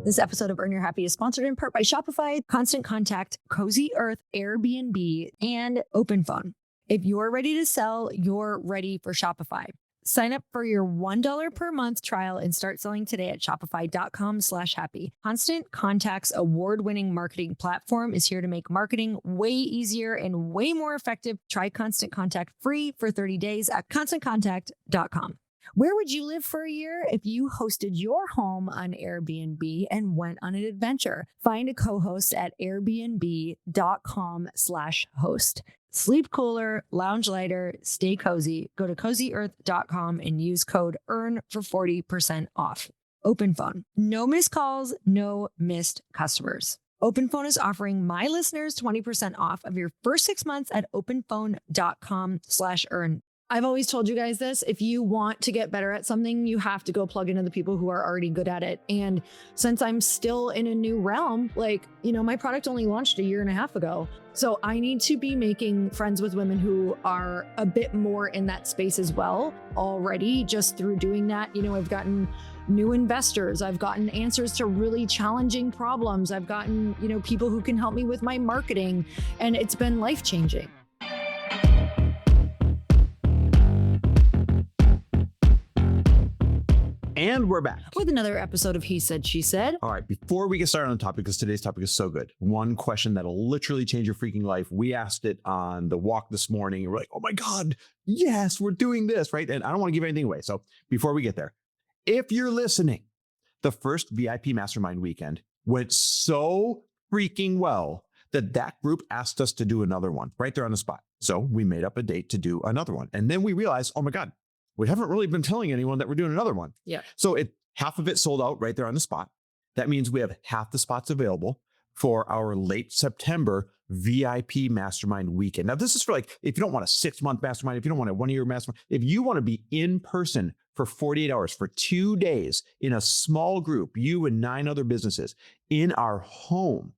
This episode of Earn Your Happy is sponsored in part by Shopify, Constant Contact, Cozy Earth, Airbnb, and OpenPhone. If you're ready to sell, you're ready for Shopify. Sign up for your $1 per month trial and start selling today at shopify.com/happy. Constant Contact's award-winning marketing platform is here to make marketing way easier and way more effective. Try Constant Contact free for 30 days at constantcontact.com. Where would you live for a year if you hosted your home on Airbnb and went on an adventure? Find a co-host at airbnb.com/host. Sleep cooler, lounge lighter, stay cozy. Go to cozyearth.com and use code EARN for 40% off. OpenPhone. No missed calls, no missed customers. OpenPhone is offering my listeners 20% off of your first 6 months at openphone.com/earn. I've always told you guys this. If you want to get better at something, you have to go plug into the people who are already good at it. And since I'm still in a new realm, my product only launched a year and a half ago. So I need to be making friends with women who are a bit more in that space as well already. Just through doing that, I've gotten new investors. I've gotten answers to really challenging problems. I've gotten, people who can help me with my marketing, and it's been life-changing. And we're back with another episode of He Said, She Said. All right, before we get started on the topic, because today's topic is so good, one question that'll literally change your freaking life. We asked it on the walk this morning, and we're like, oh my God, yes, we're doing this, right? And I don't want to give anything away. So before we get there, if you're listening, the first VIP Mastermind weekend went so freaking well that group asked us to do another one right there on the spot. So we made up a date to do another one. And then we realized, oh my God, we haven't really been telling anyone that we're doing another one. Yeah. So half of it sold out right there on the spot. That means we have half the spots available for our late September VIP Mastermind weekend. Now, this is for if you don't want a 6-month mastermind, if you don't want a 1-year mastermind, if you want to be in person for 48 hours, for 2 days in a small group, you and 9 other businesses in our home,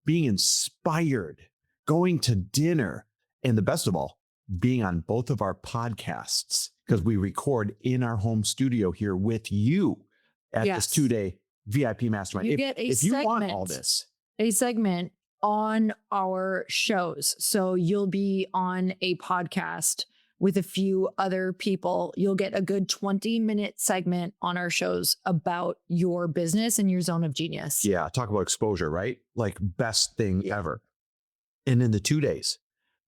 being inspired, going to dinner, and the best of all, being on both of our podcasts, because we record in our home studio here with you at this 2-day VIP Mastermind. If you want all this. A segment on our shows. So you'll be on a podcast with a few other people. You'll get a good 20-minute segment on our shows about your business and your zone of genius. Yeah, talk about exposure, right? Best thing ever. And in the 2 days,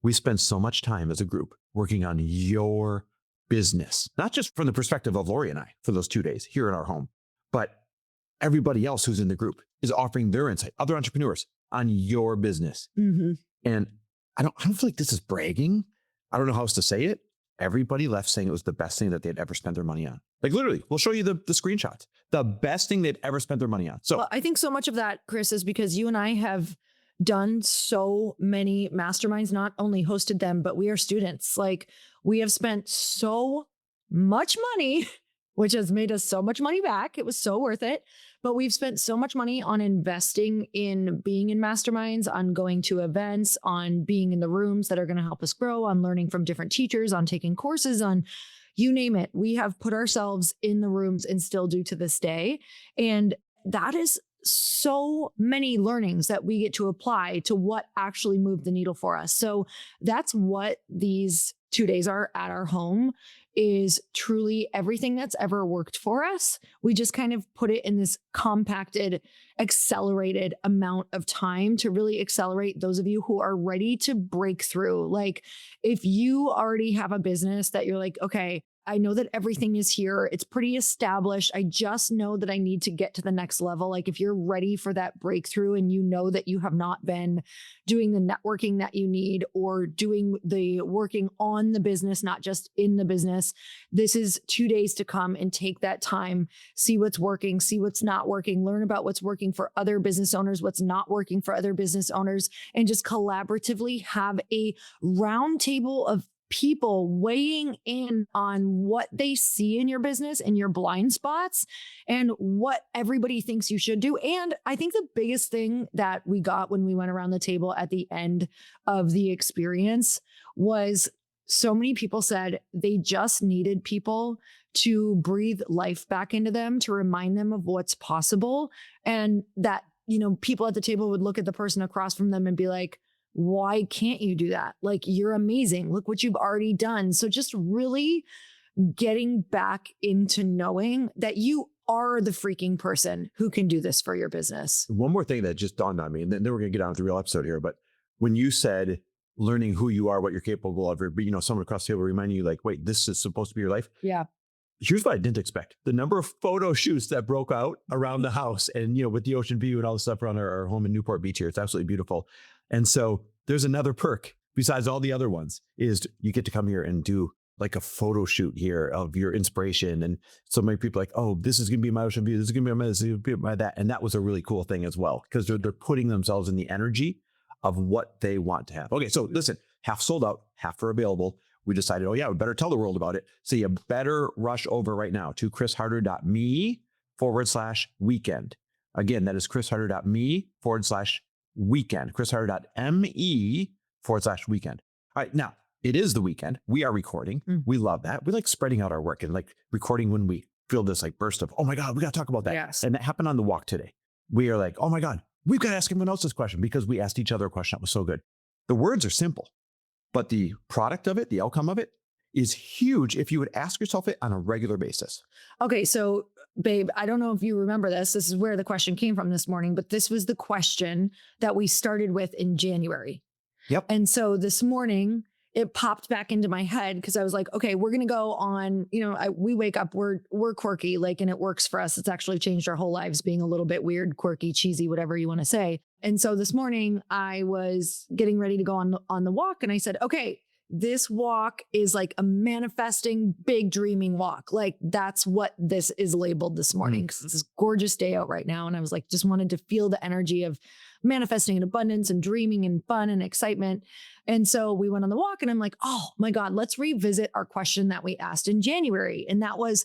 we spend so much time as a group working on your business, not just from the perspective of Lori and I for those 2 days here in our home, but everybody else who's in the group is offering their insight, other entrepreneurs on your business. Mm-hmm. And I don't feel like this is bragging. I don't know how else to say it. Everybody left saying it was the best thing that they'd ever spent their money on. Literally, we'll show you the screenshots. The best thing they'd ever spent their money on. So I think so much of that, Chris, is because you and I have done so many masterminds, not only hosted them, but we are students. We have spent so much money, which has made us so much money back. It was so worth it. But we've spent so much money on investing in being in masterminds, on going to events, on being in the rooms that are going to help us grow, on learning from different teachers, on taking courses, on you name it. We have put ourselves in the rooms and still do to this day. And that is so many learnings that we get to apply to what actually moved the needle for us. So that's what these 2 days are at our home, is truly everything that's ever worked for us. We just kind of put it in this compacted, accelerated amount of time to really accelerate those of you who are ready to break through. If you already have a business that you're okay, I know that everything is here. It's pretty established. I just know that I need to get to the next level. If you're ready for that breakthrough and you know that you have not been doing the networking that you need or doing the working on the business, not just in the business, this is 2 days to come and take that time, see what's working, see what's not working, learn about what's working for other business owners, what's not working for other business owners, and just collaboratively have a round table of people weighing in on what they see in your business and your blind spots and what everybody thinks you should do. And I think the biggest thing that we got when we went around the table at the end of the experience was so many people said they just needed people to breathe life back into them, to remind them of what's possible. And that, people at the table would look at the person across from them and be like, why can't you do that? Like, you're amazing. Look what you've already done. So just really getting back into knowing that you are the freaking person who can do this for your business. One more thing that just dawned on me, and then we're going to get on with the real episode here. But when you said learning who you are, what you're capable of, or, someone across the table reminding you like, wait, this is supposed to be your life. Yeah. Here's what I didn't expect. The number of photo shoots that broke out around the house and, with the ocean view and all the stuff around our home in Newport Beach here. It's absolutely beautiful. And so there's another perk besides all the other ones is you get to come here and do like a photo shoot here of your inspiration. And so many people are like, oh, this is going to be my ocean view. This is going to be my this, is going to be my that. And that was a really cool thing as well, because they're putting themselves in the energy of what they want to have. Okay. So listen, half sold out, half are available. We decided, we better tell the world about it. So you better rush over right now to chrisharder.me/weekend. Again, that is chrisharder.me/weekend, chrisharder.me/weekend. All right. Now, it is the weekend. We are recording. We love that. We like spreading out our work and like recording when we feel this like burst of, oh my God, we got to talk about that. Yes. And that happened on the walk today. We are like, oh my God, we've got to ask everyone else this question because we asked each other a question that was so good. The words are simple, but the product of it, the outcome of it is huge if you would ask yourself it on a regular basis. Okay. So babe, I don't know if you remember this. This is where the question came from this morning, but this was the question that we started with in January. Yep. And so this morning, it popped back into my head because I was like, okay, we're going to go on, we wake up, we're quirky, like, and it works for us. It's actually changed our whole lives being a little bit weird, quirky, cheesy, whatever you want to say. And so this morning I was getting ready to go on the walk and I said, okay, this walk is like a manifesting, big dreaming walk. Like that's what this is labeled this morning because it's this gorgeous day out right now. And I was like, just wanted to feel the energy of manifesting in abundance and dreaming and fun and excitement. And so we went on the walk and I'm like, oh my God, let's revisit our question that we asked in January. And that was,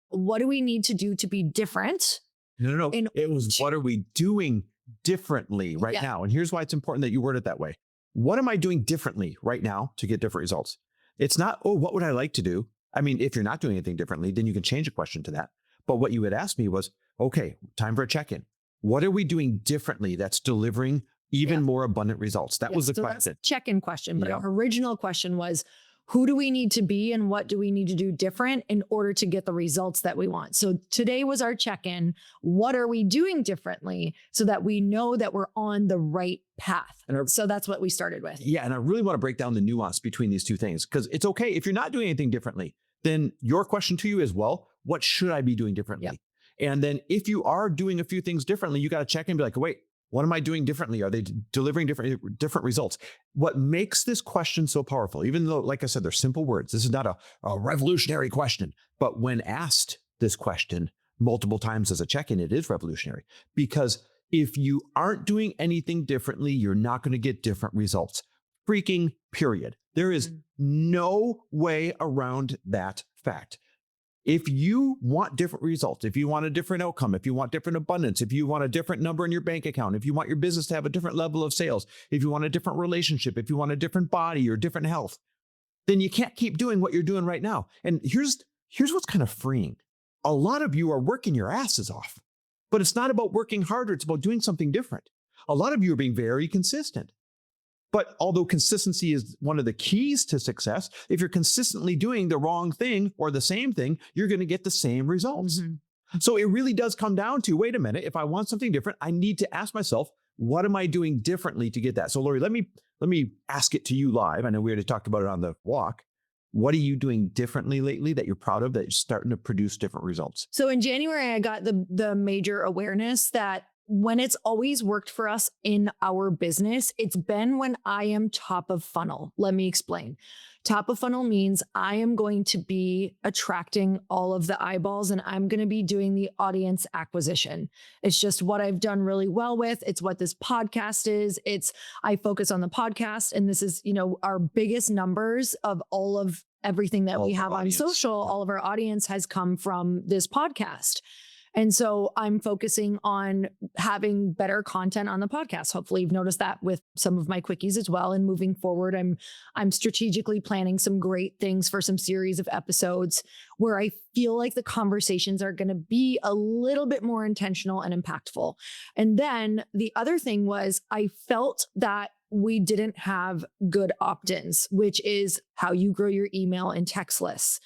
what do we need to do to be different? No. It was, what are we doing differently right now? And here's why it's important that you word it that way. What am I doing differently right now to get different results? It's not, oh, what would I like to do? I mean, if you're not doing anything differently, then you can change a question to that. But what you would ask me was, okay, time for a check-in. What are we doing differently that's delivering even more abundant results? That was the question. That's a check-in question. But our original question was, who do we need to be and what do we need to do different in order to get the results that we want? So today was our check-in. What are we doing differently so that we know that we're on the right path? So that's what we started with. Yeah. And I really want to break down the nuance between these two things because it's okay if you're not doing anything differently. Then your question to you is, well, what should I be doing differently? Yep. And then if you are doing a few things differently, you got to check in and be like, wait, what am I doing differently? Are they delivering different results? What makes this question so powerful, even though, like I said, they're simple words, this is not a revolutionary question, but when asked this question multiple times as a check-in, it is revolutionary because if you aren't doing anything differently, you're not going to get different results. Freaking period. There is no way around that fact. If you want different results, if you want a different outcome, if you want different abundance, if you want a different number in your bank account, if you want your business to have a different level of sales, if you want a different relationship, if you want a different body or different health, then you can't keep doing what you're doing right now. And here's what's kind of freeing. A lot of you are working your asses off, but it's not about working harder. It's about doing something different. A lot of you are being very consistent. But although consistency is one of the keys to success, if you're consistently doing the wrong thing or the same thing, you're going to get the same results. So it really does come down to, wait a minute, if I want something different, I need to ask myself, what am I doing differently to get that? So Lori, let me ask it to you live. I know we already talked about it on the walk. What are you doing differently lately that you're proud of that you're starting to produce different results? So in January, I got the major awareness that when it's always worked for us in our business, it's been when I am top of funnel. Let me explain. Top of funnel means I am going to be attracting all of the eyeballs and I'm going to be doing the audience acquisition. It's just what I've done really well with. It's what this podcast is. I focus on the podcast and this is, our biggest numbers of all of everything that we have on social. All of our audience has come from this podcast. And so I'm focusing on having better content on the podcast. Hopefully you've noticed that with some of my quickies as well. And moving forward, I'm strategically planning some great things for some series of episodes where I feel like the conversations are going to be a little bit more intentional and impactful. And then the other thing was I felt that we didn't have good opt-ins, which is how you grow your email and text lists.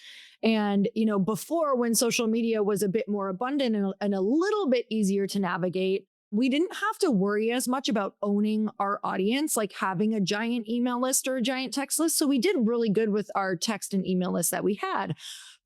And, before, when social media was a bit more abundant and a little bit easier to navigate, we didn't have to worry as much about owning our audience, like having a giant email list or a giant text list. So we did really good with our text and email list that we had.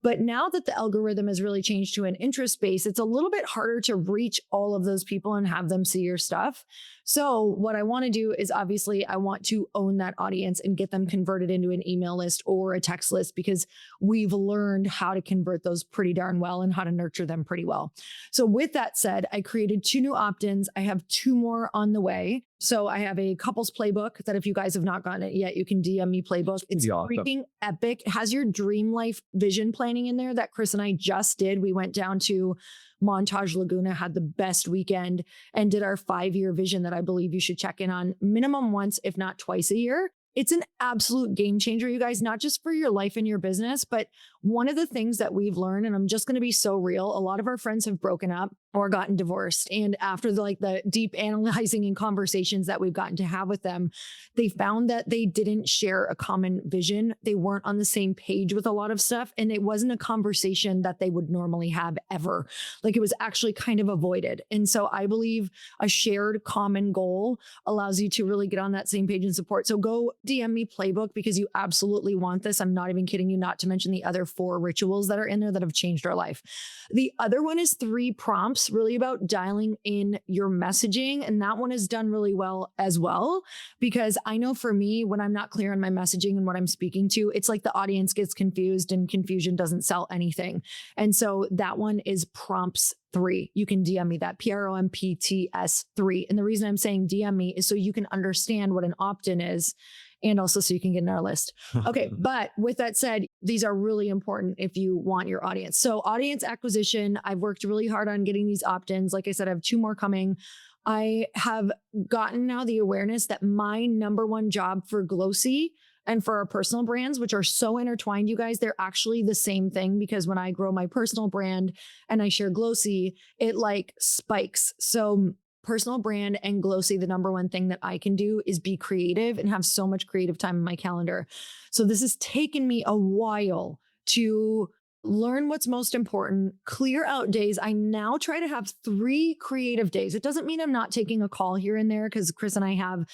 But now that the algorithm has really changed to an interest base, it's a little bit harder to reach all of those people and have them see your stuff. So what I want to do is, obviously, I want to own that audience and get them converted into an email list or a text list, because we've learned how to convert those pretty darn well and how to nurture them pretty well. So with that said, I created 2 new opt-ins. I have 2 more on the way. So I have a couples playbook that if you guys have not gotten it yet, you can DM me playbook. It's freaking epic. It has your dream life vision planning in there that Chris and I just did. We went down to Montage Laguna, had the best weekend, and did our 5-year vision that I believe you should check in on minimum once, if not twice a year. It's an absolute game changer, you guys, not just for your life and your business, but one of the things that we've learned, and I'm just going to be so real, a lot of our friends have broken up or gotten divorced. And after the deep analyzing and conversations that we've gotten to have with them, they found that they didn't share a common vision. They weren't on the same page with a lot of stuff. And it wasn't a conversation that they would normally have ever. Like, it was actually kind of avoided. And so I believe a shared common goal allows you to really get on that same page and support. So go DM me playbook, because you absolutely want this. I'm not even kidding you, not to mention the other 4 rituals that are in there that have changed our life. The other one is 3 prompts, really about dialing in your messaging. And that one is done really well as well, because I know for me, when I'm not clear on my messaging and what I'm speaking to, it's like the audience gets confused, and confusion doesn't sell anything. And so that one is prompts 3. You can DM me that, PROMPTS 3. And the reason I'm saying DM me is so you can understand what an opt-in is, and also so you can get in our list. Okay. But with that said, these are really important if you want your audience. So audience acquisition, I've worked really hard on getting these opt-ins. Like I said, I have 2 more coming. I have gotten now the awareness that my number one job for Glossy and for our personal brands, which are so intertwined, you guys, they're actually the same thing, because when I grow my personal brand and I share Glossy, it spikes. So personal brand and Glossy, the number one thing that I can do is be creative and have so much creative time in my calendar. So this has taken me a while to learn what's most important, clear out days. I now try to have 3 creative days. It doesn't mean I'm not taking a call here and there, because Chris and I have,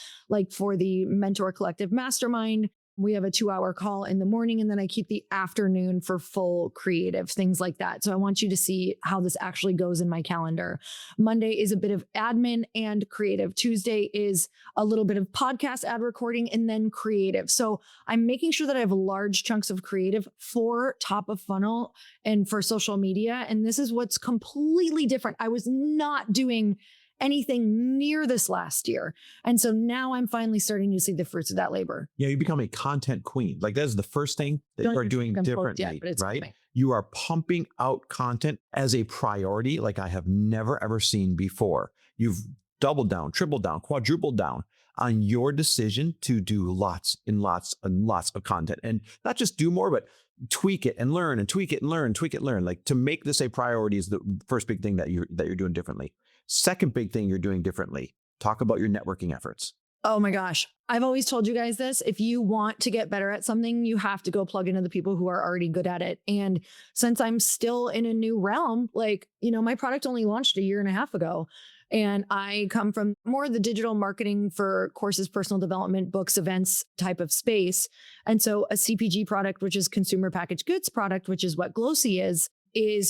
for the Mentor Collective Mastermind, we have a 2-hour call in the morning, and then I keep the afternoon for full creative, things like that. So I want you to see how this actually goes in my calendar. Monday is a bit of admin and creative. Tuesday is a little bit of podcast ad recording, and then creative. So I'm making sure that I have large chunks of creative for top of funnel and for social media. And this is what's completely different. I was not doing anything near this last year. And so now I'm finally starting to see the fruits of that labor. Yeah, you become a content queen. That is the first thing that you are doing differently, right? Coming. You are pumping out content as a priority like I have never, ever seen before. You've doubled down, tripled down, quadrupled down on your decision to do lots and lots and lots of content. And not just do more, but tweak it and learn and tweak it and learn, tweak it and learn. To make this a priority is the first big thing that you're doing differently. Second big thing you're doing differently, talk about your networking efforts. Oh my gosh. I've always told you guys this. If you want to get better at something, you have to go plug into the people who are already good at it. And since I'm still in a new realm, my product only launched a 1.5 years ago. And I come from more of the digital marketing for courses, personal development, books, events type of space. And so a CPG product, which is consumer packaged goods product, which is what Glossy is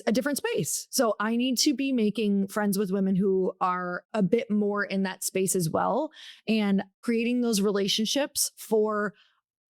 a different space. So I need to be making friends with women who are a bit more in that space as well, and creating those relationships for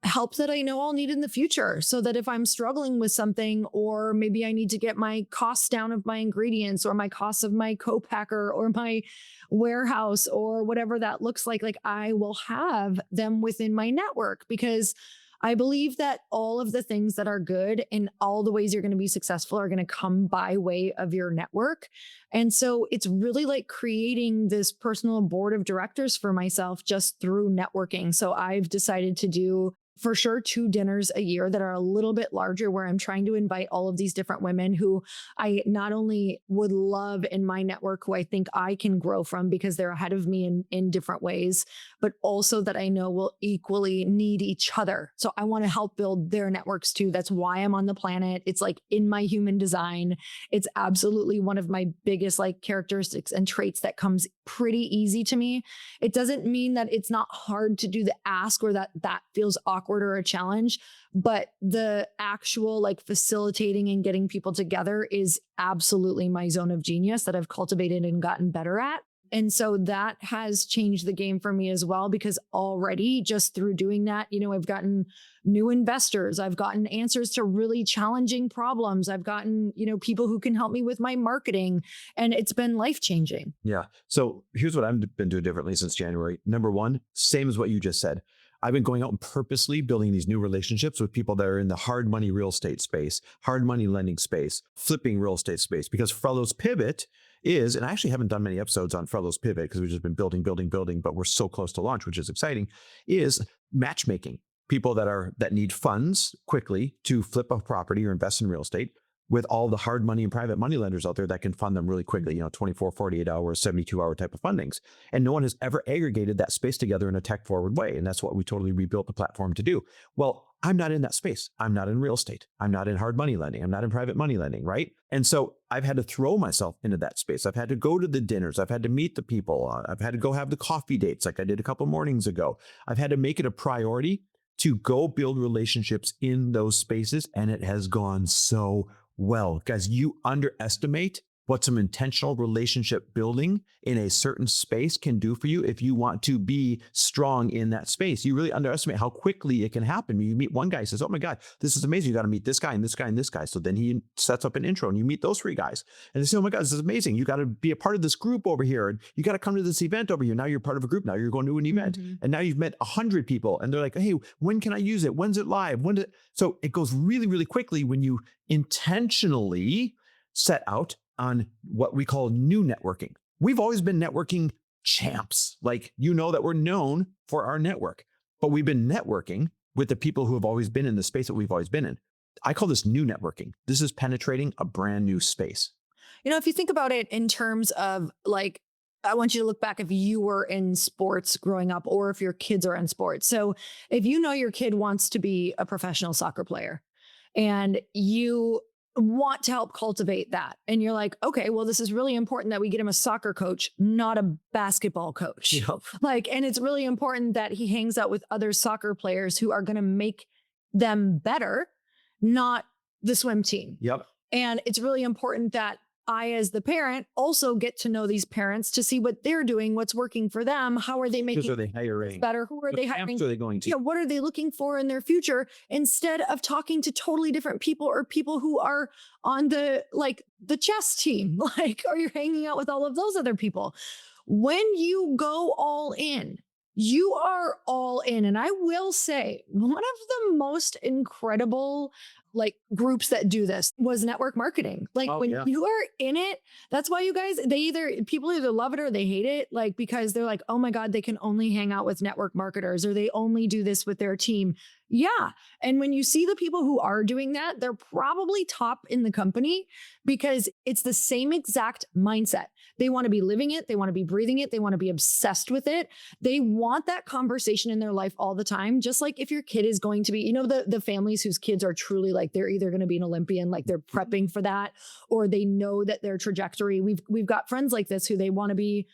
help that I know I'll need in the future, so that if I'm struggling with something, or maybe I need to get my costs down of my ingredients, or my costs of my co-packer, or my warehouse, or whatever that looks like I will have them within my network, because I believe that all of the things that are good and all the ways you're going to be successful are going to come by way of your network. And so it's really like creating this personal board of directors for myself just through networking. So I've decided to do for sure 2 dinners a year that are a little bit larger, where I'm trying to invite all of these different women who I not only would love in my network, who I think I can grow from because they're ahead of me in different ways, but also that I know will equally need each other. So I want to help build their networks too. That's why I'm on the planet. It's like in my human design. It's absolutely one of my biggest like characteristics and traits that comes pretty easy to me. It doesn't mean that it's not hard to do the ask or that feels awkward or a challenge, but the actual like facilitating and getting people together is absolutely my zone of genius that I've cultivated and gotten better at. And so that has changed the game for me as well, because already just through doing that, I've gotten new investors. I've gotten answers to really challenging problems. I've gotten, people who can help me with my marketing, and it's been life-changing. Yeah. So here's what I've been doing differently since January. Number one, same as what you just said. I've been going out and purposely building these new relationships with people that are in the hard money real estate space, hard money lending space, flipping real estate space, because Frello's Pivot is, and I actually haven't done many episodes on Frello's Pivot because we've just been building, but we're so close to launch, which is exciting, is matchmaking. People that need funds quickly to flip a property or invest in real estate, with all the hard money and private money lenders out there that can fund them really quickly, 24, 48 hours, 72-hour type of fundings. And no one has ever aggregated that space together in a tech forward way. And that's what we totally rebuilt the platform to do. Well, I'm not in that space. I'm not in real estate. I'm not in hard money lending. I'm not in private money lending, right? And so I've had to throw myself into that space. I've had to go to the dinners. I've had to meet the people. I've had to go have the coffee dates like I did a couple mornings ago. I've had to make it a priority to go build relationships in those spaces. And it has gone so well. Guys, you underestimate what some intentional relationship building in a certain space can do for you if you want to be strong in that space. You really underestimate how quickly it can happen. You meet one guy who says, oh my God, this is amazing. You got to meet this guy and this guy and this guy. So then he sets up an intro and you meet those 3 guys. And they say, oh my God, this is amazing. You got to be a part of this group over here. And you got to come to this event over here. Now you're part of a group. Now you're going to an event. And now you've met 100 people. And they're like, hey, when can I use it? When's it live? So it goes really, really quickly when you intentionally set out on what we call new networking. We've always been networking champs. Like, that we're known for our network, but we've been networking with the people who have always been in the space that we've always been in. I call this new networking. This is penetrating a brand new space. If you think about it in terms of like, I want you to look back if you were in sports growing up or if your kids are in sports. So if your kid wants to be a professional soccer player and you want to help cultivate that, and you're like, okay, well, this is really important that we get him a soccer coach, not a basketball coach. Yep. And it's really important that he hangs out with other soccer players who are going to make them better, not the swim team. Yep. And it's really important that I, as the parent, also get to know these parents to see what they're doing, what's working for them. How are they making are they hiring better? Who are they hiring? Are they going to? Yeah, what are they looking for in their future? Instead of talking to totally different people or people who are on the chess team, or you're hanging out with all of those other people. When you go all in, you are all in. And I will say, one of the most incredible groups that do this was network marketing. You are in it, that's why you guys, people either love it or they hate it, because they're like, oh my God, they can only hang out with network marketers or they only do this with their team. Yeah. And when you see the people who are doing that, they're probably top in the company because it's the same exact mindset. They want to be living it. They want to be breathing it. They want to be obsessed with it. They want that conversation in their life all the time. Just like if your kid is going to be, the families whose kids are truly they're either going to be an Olympian, they're prepping for that, or they know that their trajectory. We've got friends like this who they want to be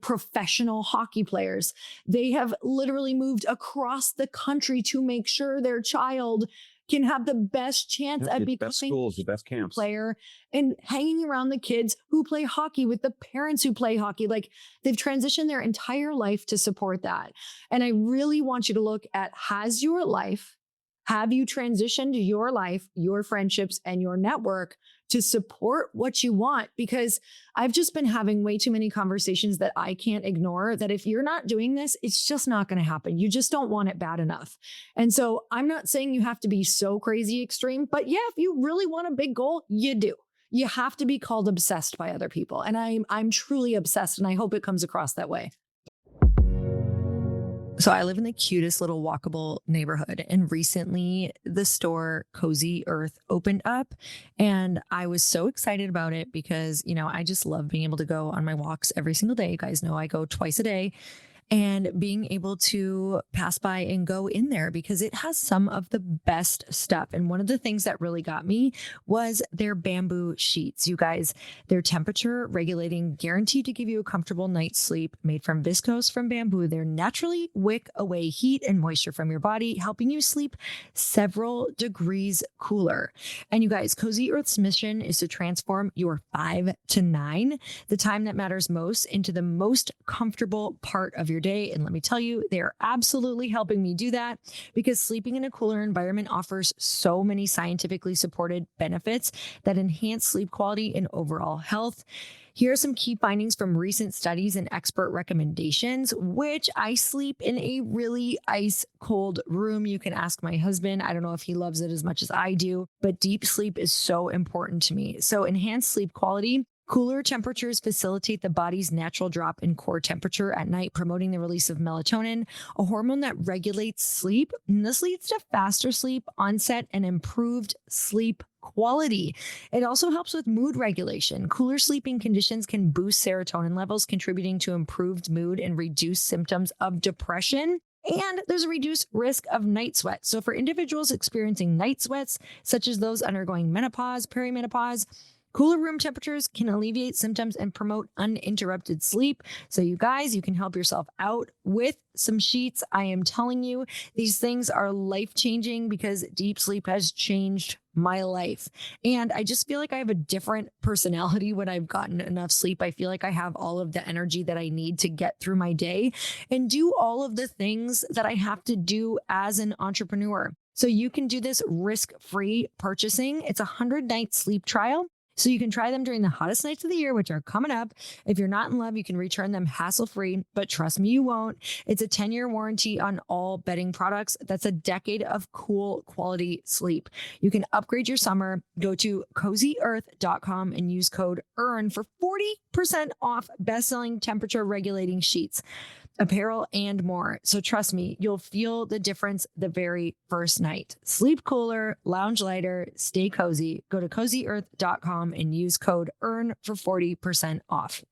professional hockey players. They have literally moved across the country to make sure their child can have the best chance at becoming best schools, the best camps, player, and hanging around the kids who play hockey with the parents who play hockey. They've transitioned their entire life to support that. And I really want you to look at, has your life Have you transitioned your life, your friendships, and your network to support what you want? Because I've just been having way too many conversations that I can't ignore, that if you're not doing this, it's just not going to happen. You just don't want it bad enough. And so I'm not saying you have to be so crazy extreme, but yeah, if you really want a big goal, you do. You have to be called obsessed by other people. And I'm truly obsessed, and I hope it comes across that way. So I live in the cutest little walkable neighborhood, and recently the store Cozy Earth opened up, and I was so excited about it because, I just love being able to go on my walks every single day. You guys know I go twice a day, and being able to pass by and go in there because it has some of the best stuff. And one of the things that really got me was their bamboo sheets. You guys, they're temperature regulating, guaranteed to give you a comfortable night's sleep, made from viscose from bamboo. They're naturally wick away heat and moisture from your body, helping you sleep several degrees cooler. And you guys, Cozy Earth's mission is to transform your 5 to 9, the time that matters most, into the most comfortable part of your day. And let me tell you, they are absolutely helping me do that because sleeping in a cooler environment offers so many scientifically supported benefits that enhance sleep quality and overall health. Here are some key findings from recent studies and expert recommendations, which I sleep in a really ice cold room. You can ask my husband. I don't know if he loves it as much as I do, but deep sleep is so important to me. So enhanced sleep quality. Cooler temperatures facilitate the body's natural drop in core temperature at night, promoting the release of melatonin, a hormone that regulates sleep. And this leads to faster sleep onset and improved sleep quality. It also helps with mood regulation. Cooler sleeping conditions can boost serotonin levels, contributing to improved mood and reduced symptoms of depression. And there's a reduced risk of night sweat. So for individuals experiencing night sweats, such as those undergoing menopause, perimenopause, cooler room temperatures can alleviate symptoms and promote uninterrupted sleep. So you guys, you can help yourself out with some sheets. I am telling you, these things are life-changing because deep sleep has changed my life. And I just feel like I have a different personality when I've gotten enough sleep. I feel like I have all of the energy that I need to get through my day and do all of the things that I have to do as an entrepreneur. So you can do this risk-free purchasing. It's a 100-night sleep trial. So you can try them during the hottest nights of the year, which are coming up. If you're not in love, you can return them hassle-free, but trust me, you won't. It's a 10-year warranty on all bedding products. That's a decade of cool quality sleep. You can upgrade your summer. Go to CozyEarth.com and use code EARN for 40% off best-selling temperature regulating sheets, apparel, and more. So trust me, you'll feel the difference the very first night. Sleep cooler, lounge lighter, stay cozy. Go to CozyEarth.com and use code EARN for 40% off.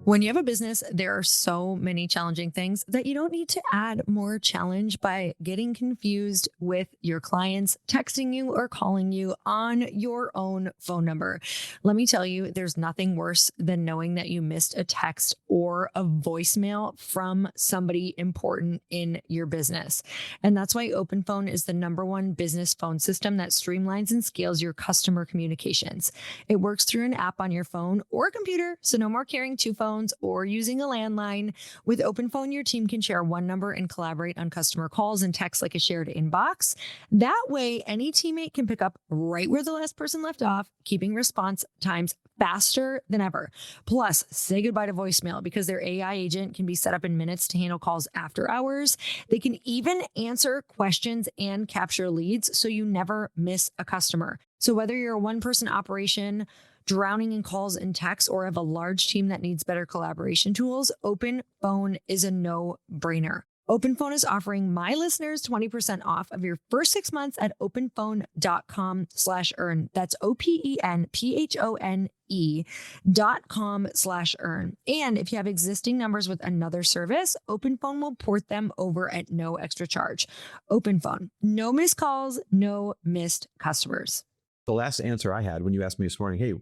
When you have a business, there are so many challenging things that you don't need to add more challenge by getting confused with your clients texting you or calling you on your own phone number. Let me tell you, there's nothing worse than knowing that you missed a text or a voicemail from somebody important in your business. And that's why OpenPhone is the #1 business phone system that streamlines and scales your customer communications. It works through an app on your phone or computer, so no more carrying 2 phones or using a landline. With OpenPhone, your team can share one number and collaborate on customer calls and texts like a shared inbox. That way, any teammate can pick up right where the last person left off, keeping response times faster than ever. Plus, say goodbye to voicemail because their AI agent can be set up in minutes to handle calls after hours. They can even answer questions and capture leads so you never miss a customer. So whether you're a one-person operation, drowning in calls and texts, or have a large team that needs better collaboration tools, OpenPhone is a no-brainer. OpenPhone is offering my listeners 20% off of your first 6 months at openphone.com/earn. That's OPENPHONE.com/earn. And if you have existing numbers with another service, OpenPhone will port them over at no extra charge. OpenPhone, no missed calls, no missed customers. The last answer I had when you asked me this morning, hey,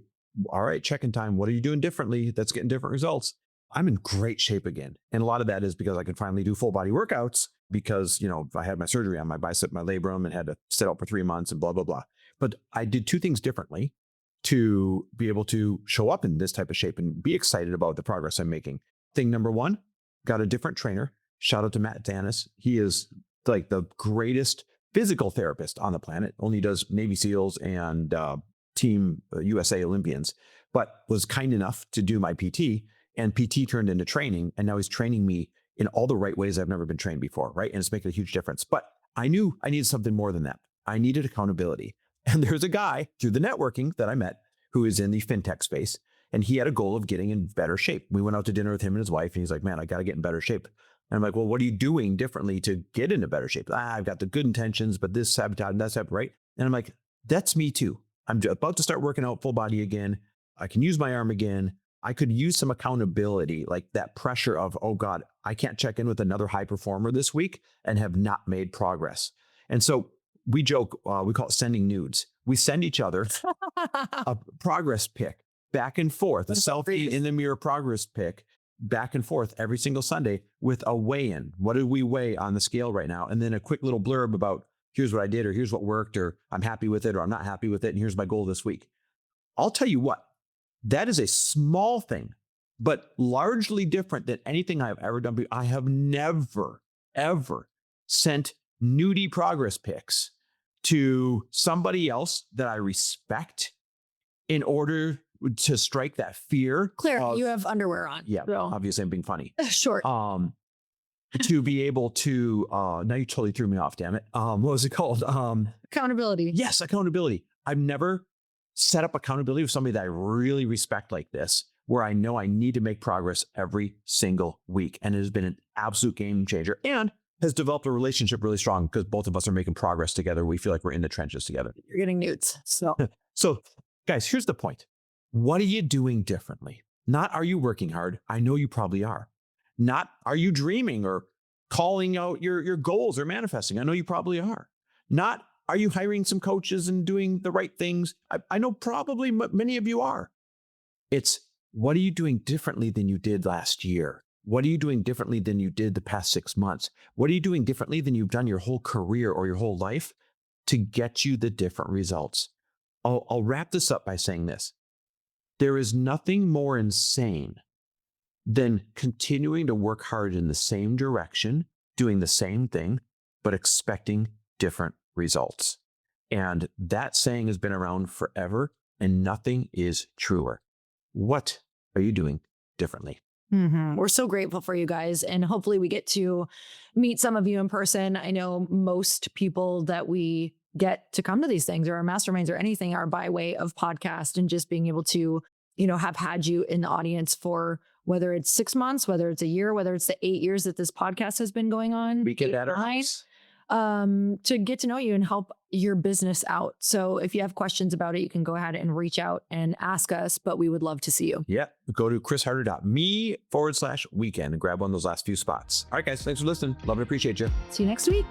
all right, check-in time. What are you doing differently that's getting different results? I'm in great shape again. And a lot of that is because I can finally do full body workouts because, I had my surgery on my bicep, my labrum, and had to sit out for 3 months and blah, blah, blah. But I did 2 things differently to be able to show up in this type of shape and be excited about the progress I'm making. Thing number 1, got a different trainer. Shout out to Matt Danis. He is like the greatest physical therapist on the planet, only does Navy SEALs and Team USA Olympians, but was kind enough to do my PT, and PT turned into training. And now he's training me in all the right ways I've never been trained before, right? And it's making a huge difference. But I knew I needed something more than that. I needed accountability. And there's a guy through the networking that I met who is in the fintech space, and he had a goal of getting in better shape. We went out to dinner with him and his wife, and he's like, man, I got to get in better shape. And I'm like, well, what are you doing differently to get into better shape? I've got the good intentions, but this sabotage and that sabotage, right? And I'm like, that's me too. I'm about to start working out full body again. I can use my arm again. I could use some accountability, like that pressure of, oh God, I can't check in with another high performer this week and have not made progress. And so we joke, we call it sending nudes. We send each other a progress pic back and forth, a selfie in the mirror progress pic back and forth every single Sunday with a weigh-in. What did we weigh on the scale right now? And then a quick little blurb about here's what I did, or here's what worked, or I'm happy with it, or I'm not happy with it, and here's my goal this week. I'll tell you what, that is a small thing, but largely different than anything I've ever done. I have never, ever sent nudie progress pics to somebody else that I respect in order to strike that fear. Claire, you have underwear on. Yeah, so. obviously I'm being funny. Short. To be able to, now you totally threw me off, damn it. What was it called? Accountability. Yes, accountability. I've never set up accountability with somebody that I really respect like this, where I know I need to make progress every single week. And it has been an absolute game changer and has developed a relationship really strong because both of us are making progress together. We feel like we're in the trenches together. You're getting nudes. So guys, here's the point. What are you doing differently? Not are you working hard? I know you probably are. Not are you dreaming or calling out your goals or manifesting? I know you probably are. Not are you hiring some coaches and doing the right things? I know probably many of you are. It's what are you doing differently than you did last year? What are you doing differently than you did the past 6 months? What are you doing differently than you've done your whole career or your whole life to get you the different results? I'll wrap this up by saying this. There is nothing more insane than continuing to work hard in the same direction, doing the same thing, but expecting different results. And that saying has been around forever, and nothing is truer. What are you doing differently? Mm-hmm. We're so grateful for you guys, and hopefully we get to meet some of you in person. I know most people that we get to come to these things or our masterminds or anything are by way of podcast, and just being able to, have had you in the audience for whether it's 6 months, whether it's a year, whether it's the 8 years that this podcast has been going on. We get at our to get to know you and help your business out. So if you have questions about it, you can go ahead and reach out and ask us, but we would love to see you. Yeah. Go to chrisharder.me/weekend and grab one of those last few spots. All right, guys. Thanks for listening. Love and appreciate you. See you next week.